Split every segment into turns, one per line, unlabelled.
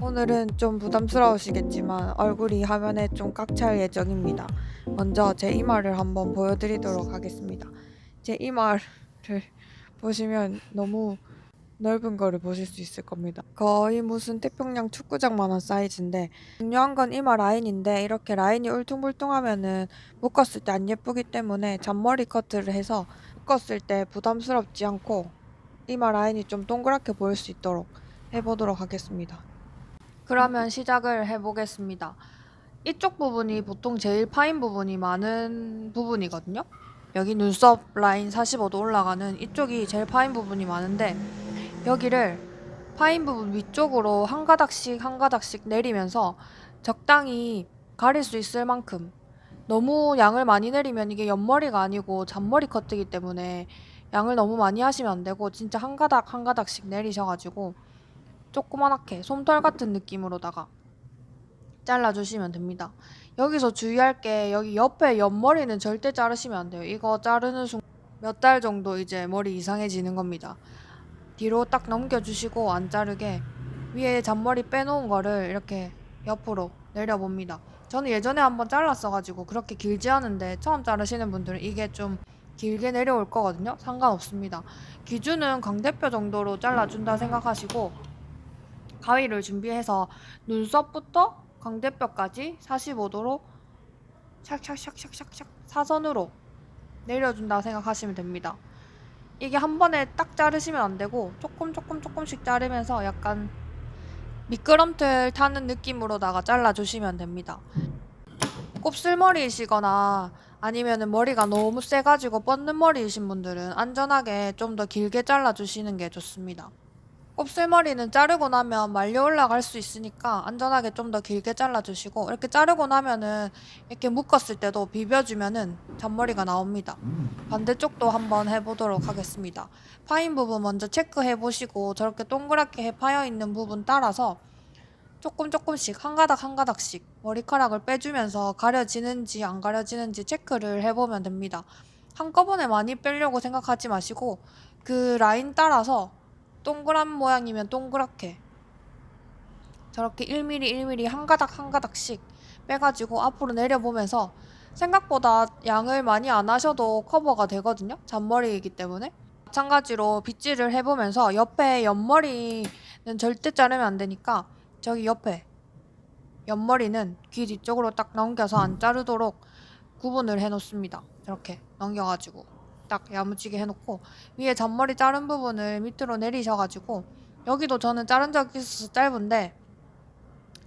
오늘은 좀 부담스러우시겠지만 얼굴이 화면에 좀 꽉 찰 예정입니다. 먼저 제 이마를 한번 보여드리도록 하겠습니다. 제 이마를 보시면 너무 넓은 거를 보실 수 있을 겁니다. 거의 무슨 태평양 축구장만한 사이즈인데, 중요한 건 이마 라인인데 이렇게 라인이 울퉁불퉁하면은 묶었을 때 안 예쁘기 때문에 잔머리 커트를 해서 묶었을 때 부담스럽지 않고 이마 라인이 좀 동그랗게 보일 수 있도록 해보도록 하겠습니다. 그러면 시작을 해보겠습니다. 이쪽 부분이 보통 제일 파인 부분이 많은 부분이거든요. 여기 눈썹 라인 45도 올라가는 이쪽이 제일 파인 부분이 많은데, 여기를 파인 부분 위쪽으로 한 가닥씩 한 가닥씩 내리면서 적당히 가릴 수 있을 만큼, 너무 양을 많이 내리면 이게 옆머리가 아니고 잔머리 커트이기 때문에 양을 너무 많이 하시면 안 되고, 진짜 한 가닥 한 가닥씩 내리셔가지고 조그만하게 솜털 같은 느낌으로다가 잘라주시면 됩니다. 여기서 주의할 게, 여기 옆에 옆머리는 절대 자르시면 안 돼요. 이거 자르는 순간 몇 달 정도 이제 머리 이상해지는 겁니다. 뒤로 딱 넘겨주시고 안 자르게 위에 잔머리 빼놓은 거를 이렇게 옆으로 내려봅니다. 저는 예전에 한번 잘랐어가지고 그렇게 길지 않은데, 처음 자르시는 분들은 이게 좀 길게 내려올 거거든요. 상관없습니다. 기준은 광대뼈 정도로 잘라준다 생각하시고, 가위를 준비해서 눈썹부터 광대뼈까지 45도로 샥샥샥샥샥샥 사선으로 내려준다 생각하시면 됩니다. 이게 한 번에 딱 자르시면 안 되고 조금씩 자르면서 약간 미끄럼틀 타는 느낌으로다가 잘라주시면 됩니다. 곱슬머리이시거나 아니면은 머리가 너무 세가지고 뻗는 머리이신 분들은 안전하게 좀 더 길게 잘라주시는 게 좋습니다. 곱슬머리는 자르고 나면 말려 올라갈 수 있으니까 안전하게 좀 더 길게 잘라주시고, 이렇게 자르고 나면은 이렇게 묶었을 때도 비벼주면은 잔머리가 나옵니다. 반대쪽도 한번 해보도록 하겠습니다. 파인 부분 먼저 체크해 보시고, 저렇게 동그랗게 파여 있는 부분 따라서 조금씩 한 가닥 한 가닥씩 머리카락을 빼주면서 가려지는지 안 가려지는지 체크를 해보면 됩니다. 한꺼번에 많이 빼려고 생각하지 마시고, 그 라인 따라서 동그란 모양이면 동그랗게 저렇게 1mm 1mm 한 가닥 한 가닥씩 빼가지고 앞으로 내려보면서, 생각보다 양을 많이 안 하셔도 커버가 되거든요. 잔머리이기 때문에. 마찬가지로 빗질을 해보면서 옆에 옆머리는 절대 자르면 안 되니까 저기 옆에 옆머리는 귀 뒤쪽으로 딱 넘겨서 안 자르도록 구분을 해 놓습니다. 이렇게 넘겨가지고 딱 야무지게 해놓고, 위에 잔머리 자른 부분을 밑으로 내리셔가지고, 여기도 저는 자른 적이 있어서 짧은데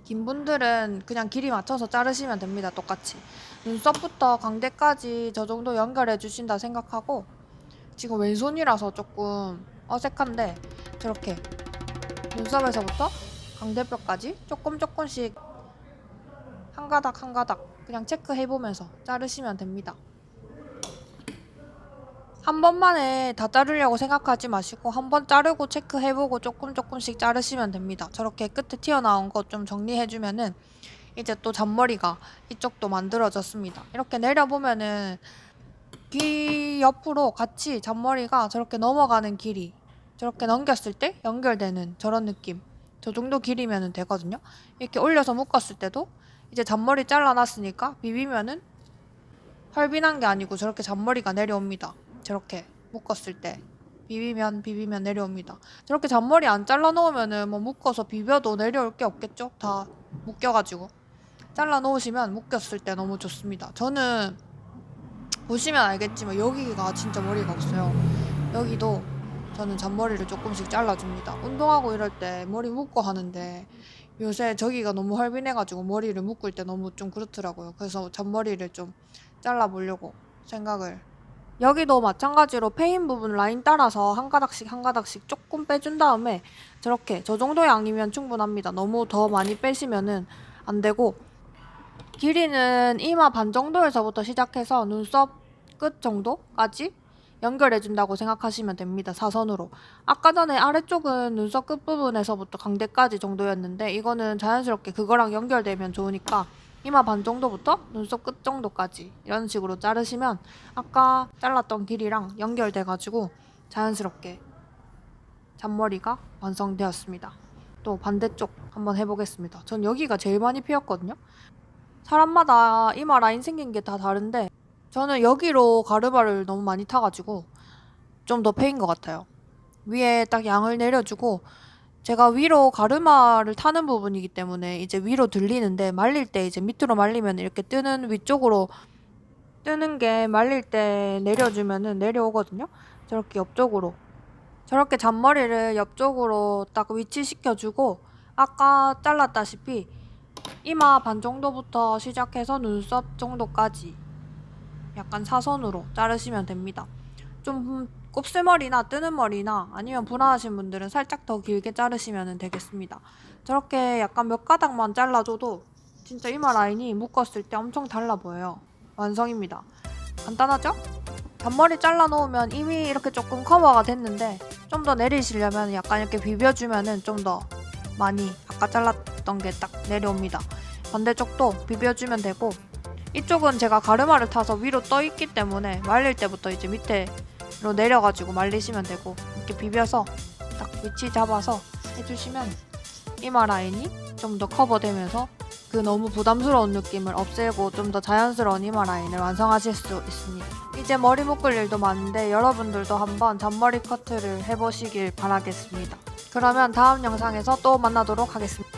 긴 분들은 그냥 길이 맞춰서 자르시면 됩니다. 똑같이 눈썹부터 광대까지 저 정도 연결해 주신다 생각하고, 지금 왼손이라서 조금 어색한데 저렇게 눈썹에서부터 광대뼈까지 조금씩 한 가닥 한 가닥 그냥 체크해보면서 자르시면 됩니다. 한 번만에 다 자르려고 생각하지 마시고 한 번 자르고 체크해보고 조금씩 자르시면 됩니다. 저렇게 끝에 튀어나온 거 좀 정리해주면은 이제 또 잔머리가 이쪽도 만들어졌습니다. 이렇게 내려보면은 귀 옆으로 같이 잔머리가 저렇게 넘어가는 길이, 저렇게 넘겼을 때 연결되는 저런 느낌, 저 정도 길이면 되거든요. 이렇게 올려서 묶었을 때도 이제 잔머리 잘라놨으니까 비비면은 헐빈한 게 아니고 저렇게 잔머리가 내려옵니다. 저렇게 묶었을 때 비비면 내려옵니다. 저렇게 잔머리 안 잘라 놓으면은 뭐 묶어서 비벼도 내려올 게 없겠죠? 다 묶여가지고. 잘라 놓으시면 묶였을 때 너무 좋습니다. 저는 보시면 알겠지만 여기가 진짜 머리가 없어요. 여기도 저는 잔머리를 조금씩 잘라줍니다. 운동하고 이럴 때 머리 묶고 하는데 요새 저기가 너무 헐빈해가지고 머리를 묶을 때 너무 좀 그렇더라고요. 그래서 잔머리를 좀 잘라보려고 생각을. 여기도 마찬가지로 페인 부분 라인 따라서 한 가닥씩 한 가닥씩 조금 빼준 다음에 저렇게 저 정도 양이면 충분합니다. 너무 더 많이 빼시면은 안 되고, 길이는 이마 반 정도에서부터 시작해서 눈썹 끝 정도까지 연결해준다고 생각하시면 됩니다. 사선으로. 아까 전에 아래쪽은 눈썹 끝부분에서부터 광대까지 정도였는데, 이거는 자연스럽게 그거랑 연결되면 좋으니까 이마 반 정도부터 눈썹 끝 정도까지 이런 식으로 자르시면 아까 잘랐던 길이랑 연결돼가지고 자연스럽게 잔머리가 완성되었습니다. 또 반대쪽 한번 해보겠습니다. 전 여기가 제일 많이 피었거든요. 사람마다 이마 라인 생긴 게 다 다른데 저는 여기로 가르마를 너무 많이 타가지고 좀 더 패인 것 같아요. 위에 딱 양을 내려주고 제가 위로 가르마를 타는 부분이기 때문에 이제 위로 들리는데 말릴 때 이제 밑으로 말리면 이렇게 뜨는 위쪽으로 뜨는 게 말릴 때 내려주면은 내려오거든요. 저렇게 옆쪽으로 저렇게 잔머리를 옆쪽으로 딱 위치시켜주고 아까 잘랐다시피 이마 반 정도부터 시작해서 눈썹 정도까지 약간 사선으로 자르시면 됩니다. 좀 곱슬머리나 뜨는 머리나 아니면 불안하신 분들은 살짝 더 길게 자르시면 되겠습니다. 저렇게 약간 몇 가닥만 잘라줘도 진짜 이마 라인이 묶었을 때 엄청 달라 보여요. 완성입니다. 간단하죠? 잔머리 잘라 놓으면 이미 이렇게 조금 커버가 됐는데 좀 더 내리시려면 약간 이렇게 비벼주면은 좀 더 많이 아까 잘랐던 게 딱 내려옵니다. 반대쪽도 비벼주면 되고 이쪽은 제가 가르마를 타서 위로 떠 있기 때문에 말릴 때부터 이제 밑에로 내려가지고 말리시면 되고 이렇게 비벼서 딱 위치 잡아서 해주시면 이마 라인이 좀 더 커버되면서 그 너무 부담스러운 느낌을 없애고 좀 더 자연스러운 이마 라인을 완성하실 수 있습니다. 이제 머리 묶을 일도 많은데 여러분들도 한번 잔머리 커트를 해보시길 바라겠습니다. 그러면 다음 영상에서 또 만나도록 하겠습니다.